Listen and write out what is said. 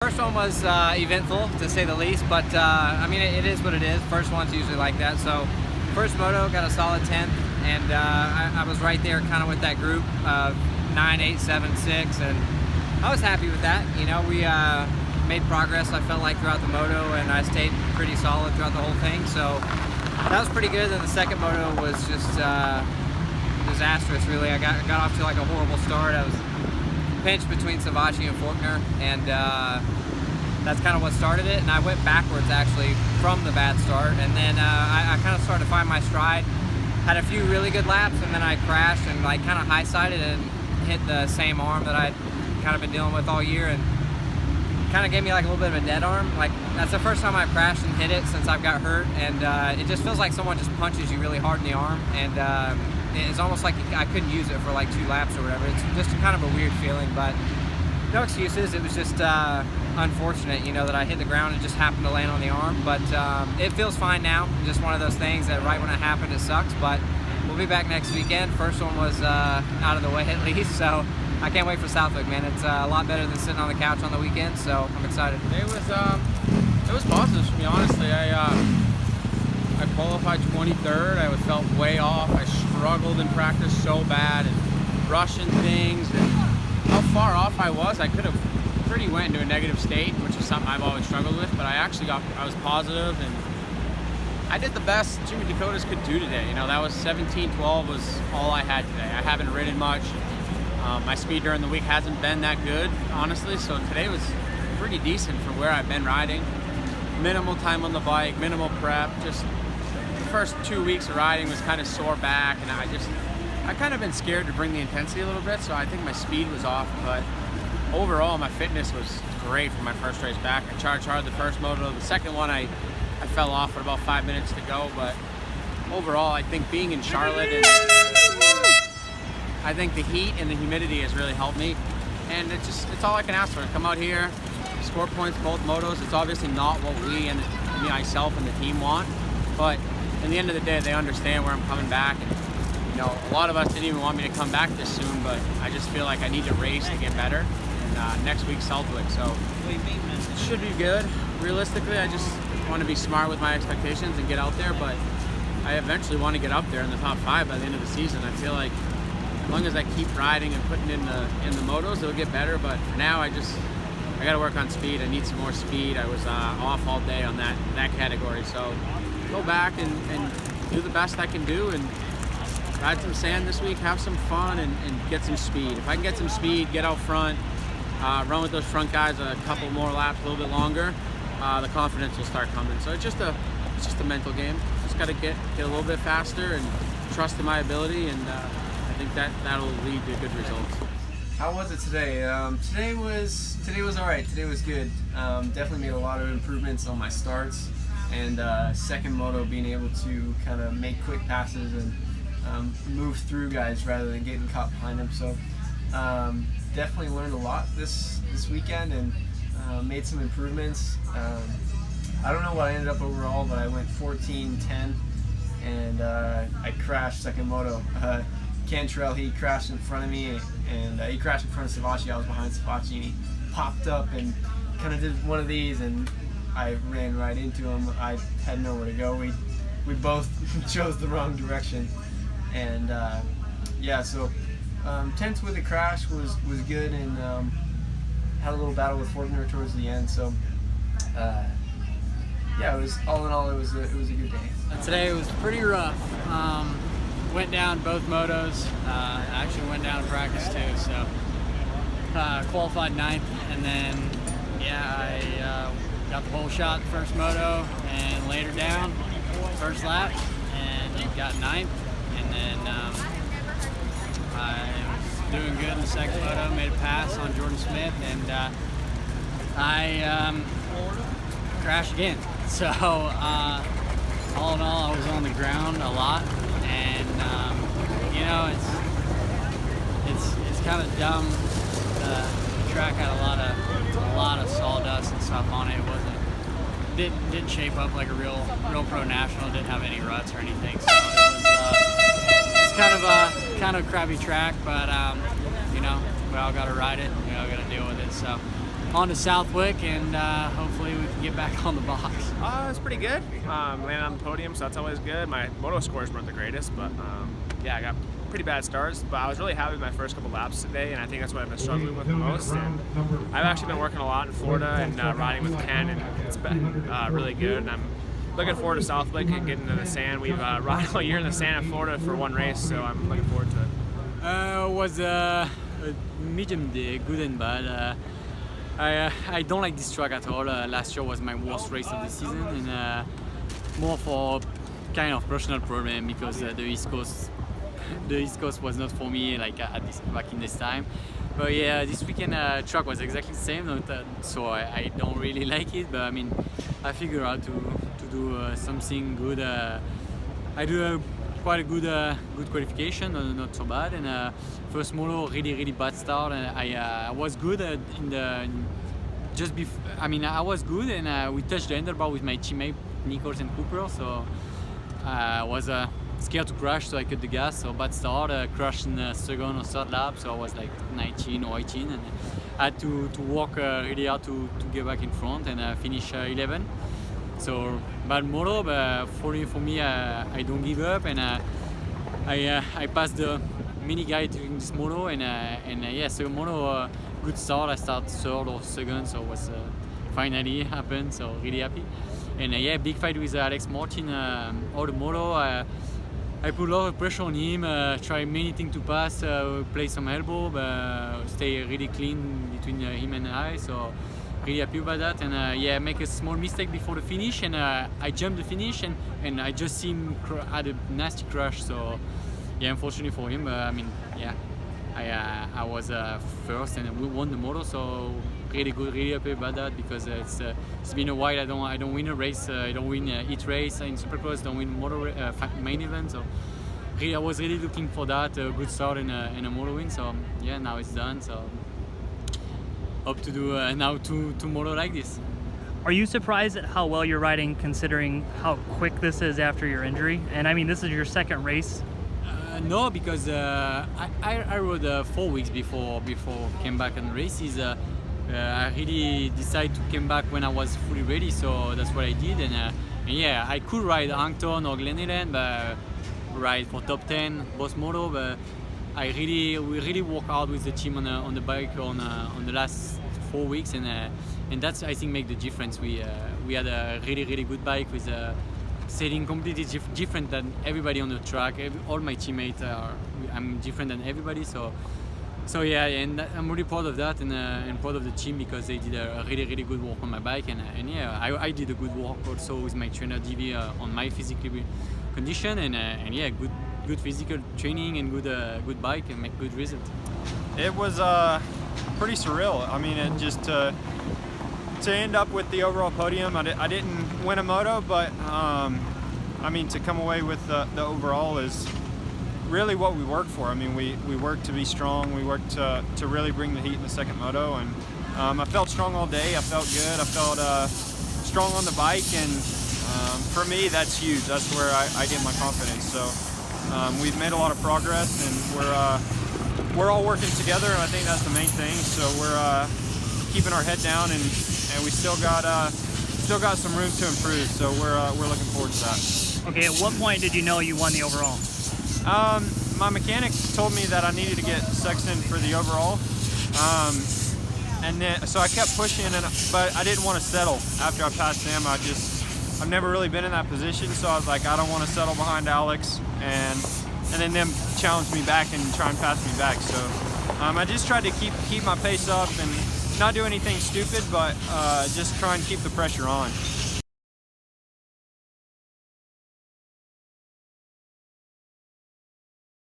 first one was eventful, to say the least, but I mean, it is what it is. First one's usually like that. So first moto, got a solid 10th, and I was right there kind of with that group of 9, 8, 7, 6, and I was happy with that. You know, we made progress, I felt like, throughout the moto, and I stayed pretty solid throughout the whole thing, so that was pretty good. Then the second moto was just disastrous, really. I got off to like a horrible start. I was pinched between Savachi and Faulkner, and that's kind of what started it, and I went backwards actually from the bad start, and then I kind of started to find my stride, had a few really good laps, and then I crashed and like kind of high-sided and hit the same arm that I'd kind of been dealing with all year, and kind of gave me like a little bit of a dead arm. Like, that's the first time I've crashed and hit it since I've got hurt, and it just feels like someone just punches you really hard in the arm, and it's almost like I couldn't use it for like 2 laps or whatever. It's just kind of a weird feeling, but no excuses. It was just unfortunate, you know, that I hit the ground and just happened to land on the arm, but it feels fine now. Just one of those things that right when it happened it sucks, but we'll be back next weekend. First one was out of the way at least, so I can't wait for Southwick, man. It's a lot better than sitting on the couch on the weekend, so I'm excited. It was positive for me, honestly. I qualified 23rd. I felt way off. I struggled in practice so bad and rushing things, and how far off I was. I could have pretty went into a negative state, which is something I've always struggled with, but I was positive, and I did the best Jimmy Decotis could do today. You know, that was 17-12 was all I had today. I haven't ridden much. My speed during the week hasn't been that good, honestly, so today was pretty decent for where I've been riding. Minimal time on the bike, minimal prep. Just the first 2 weeks of riding was kind of sore back, and I kind of been scared to bring the intensity a little bit, so I think my speed was off, but overall my fitness was great for my first race back. I charged hard the first moto. The second one I fell off with about 5 minutes to go, but overall I think being in Charlotte, and I think the heat and the humidity has really helped me, and it's all I can ask for. Come out here, score points both motos. It's obviously not what we and myself and the team want, but in the end of the day they understand where I'm coming back, and you know, a lot of us didn't even want me to come back this soon, but I just feel like I need to race to get better, and next week's Southwick, so it should be good. Realistically, I just want to be smart with my expectations and get out there, but I eventually want to get up there in the top 5 by the end of the season. I feel like as long as I keep riding and putting in the motos, it'll get better. But for now, I got to work on speed. I need some more speed. I was off all day on that category, so go back and do the best I can do and ride some sand this week, have some fun, and get some speed. If I can get some speed, get out front, run with those front guys a couple more laps, a little bit longer, the confidence will start coming. So it's just a mental game. Just got to get a little bit faster and trust in my ability, and I think that'll lead to good results. How was it today? Today was all right. Today was good. Definitely made a lot of improvements on my starts, and second moto being able to kind of make quick passes and move through guys rather than getting caught behind them. So definitely learned a lot this weekend, and made some improvements. I don't know what I ended up overall, but I went 14-10, and I crashed second moto. Cantrell, he crashed in front of me, and he crashed in front of Savachi. I was behind Savachi, and he popped up and kind of did one of these, and I ran right into him. I had nowhere to go. We both chose the wrong direction, and yeah, so 10th with the crash was good, and had a little battle with Faulkner towards the end. So yeah, it was all in all, it was a good day. Today was pretty rough. Went down both motos. Actually went down in practice too, so qualified 9th, and then yeah, I got the pole shot first moto and laid her down first lap, and got 9th, and then I was doing good in the second moto, made a pass on Jordan Smith, and I crashed again. So all in all, I was on the ground a lot, and you know, it's kind of dumb. The track had a lot of sawdust and stuff on it. It didn't shape up like a real pro national. Didn't have any ruts or anything. So it's kind of a crappy track, but you know, we all got to ride it. We all got to deal with it. So on to Southwick, and hopefully we can get back on the box. It's pretty good. Landed on the podium, so that's always good. My moto scores weren't the greatest, but yeah, I got pretty bad starts. But I was really happy with my first couple laps today, and I think that's what I've been struggling with the most. And I've actually been working a lot in Florida and riding with Ken, and it's been really good. And I'm looking forward to Southwick and getting into the sand. We've ridden all year in the sand in Florida for one race, so I'm looking forward to it. It was a medium day, good and bad. I don't like this track at all. Last year was my worst race of the season, and more for kind of personal problem because the East Coast was not for me like back in this time. But yeah, this weekend track was exactly the same, so I don't really like it. But I mean, I figure out to do something good. I do quite a good qualification, not so bad. And first moto, really bad start. And I was good just before. I mean, I was good, and we touched the handlebar with my teammate Nichols and Cooper. So I was scared to crash, so I cut the gas. So bad start, crashed in the second or third lap. So I was like 19 or 18, and I had to work really hard to get back in front and finish 11. So bad moto, but for me, I don't give up, and I passed the mini guy during this moto, and yeah, second moto, good start. I started third or second, so it was finally happened. So really happy, and yeah, big fight with Alex Martin all the moto. I put a lot of pressure on him, try many things to pass, play some elbow, but stay really clean between him and I. So really happy about that, and yeah, make a small mistake before the finish, and I jumped the finish, and I just see him had a nasty crash. So yeah, unfortunately for him, I mean, yeah, I was first, and we won the moto, so really good, really happy about that, because it's been a while. I don't win a race, I don't win a heat race in Supercross, don't win moto main event. So really, I was really looking for that, a good start and a moto win. So yeah, now it's done. So hope to do now two moto like this. Are you surprised at how well you're riding, considering how quick this is after your injury? And I mean, this is your second race. No, because I rode 4 weeks before came back on races. I really decided to come back when I was fully ready, so that's what I did. And yeah, I could ride Hampton or Glen Helen, but ride for top 10 both moto. But we really work hard with the team on the bike on the last 4 weeks, and that's, I think, make the difference. We had a really good bike with setting completely different than everybody on the track. All my teammates I'm different than everybody. So yeah, and I'm really proud of that, and proud of the team, because they did a really good work on my bike, and yeah, I did a good work also with my trainer DV on my physical condition, and yeah, good physical training and good bike, and make good results. It was pretty surreal. I mean, it just to end up with the overall podium. I didn't win a moto, but I mean, to come away with the overall is really what we worked for. I mean, we worked to be strong. We worked to really bring the heat in the second moto, and I felt strong all day. I felt good. I felt strong on the bike, and for me, that's huge. That's where I get my confidence. So we've made a lot of progress, and we're all working together, and I think that's the main thing. So we're keeping our head down, and we still got some room to improve. So we're looking forward to that. Okay, at what point did you know you won the overall? My mechanic told me that I needed to get Sexton for the overall, and then so I kept pushing, but I didn't want to settle after I passed him. I've never really been in that position, so I was like, I don't want to settle behind Alex, and then them challenge me back and try and pass me back. So I just tried to keep my pace up and not do anything stupid, but just try and keep the pressure on.